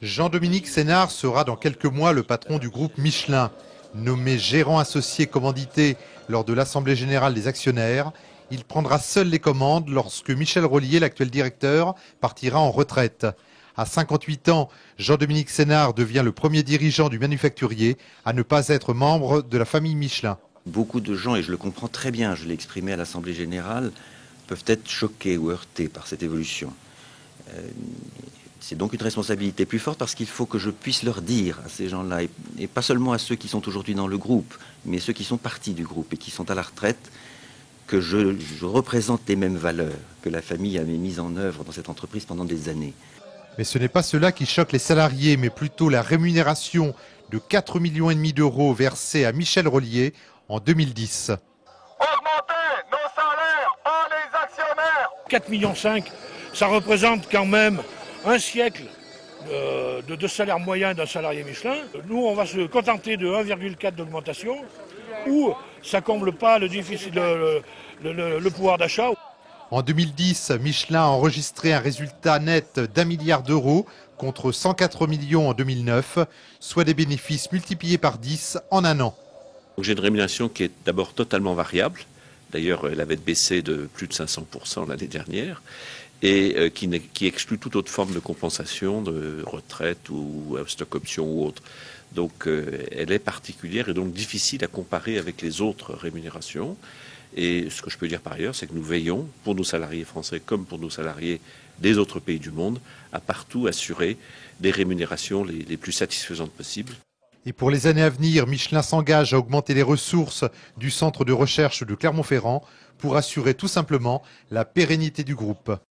Jean-Dominique Sénard sera dans quelques mois le patron du groupe Michelin. Nommé gérant associé commandité lors de l'Assemblée générale des actionnaires, il prendra seul les commandes lorsque Michel Rollier, l'actuel directeur, partira en retraite. À 58 ans, Jean-Dominique Sénard devient le premier dirigeant du manufacturier à ne pas être membre de la famille Michelin. Beaucoup de gens, et je le comprends très bien, je l'ai exprimé à l'Assemblée générale, peuvent être choqués ou heurtés par cette évolution. C'est donc une responsabilité plus forte parce qu'il faut que je puisse leur dire à ces gens-là, et pas seulement à ceux qui sont aujourd'hui dans le groupe, mais ceux qui sont partis du groupe et qui sont à la retraite, que je représente les mêmes valeurs que la famille avait mises en œuvre dans cette entreprise pendant des années. Mais ce n'est pas cela qui choque les salariés, mais plutôt la rémunération de 4,5 millions d'euros versée à Michel Rollier en 2010. Augmenter nos salaires par les actionnaires. 4,5 millions, ça représente quand même un siècle de salaire moyen d'un salarié Michelin. Nous, on va se contenter de 1,4 d'augmentation, où ça comble pas le déficit, le pouvoir d'achat. En 2010, Michelin a enregistré un résultat net d'1 milliard d'euros contre 104 millions en 2009, soit des bénéfices multipliés par 10 en un an. J'ai une rémunération qui est d'abord totalement variable. D'ailleurs, elle avait baissé de plus de 500% l'année dernière et qui exclut toute autre forme de compensation, de retraite ou stock option ou autre. Donc, elle est particulière et donc difficile à comparer avec les autres rémunérations. Et ce que je peux dire par ailleurs, c'est que nous veillons, pour nos salariés français comme pour nos salariés des autres pays du monde, à partout assurer des rémunérations les plus satisfaisantes possibles. Et pour les années à venir, Michelin s'engage à augmenter les ressources du centre de recherche de Clermont-Ferrand pour assurer tout simplement la pérennité du groupe.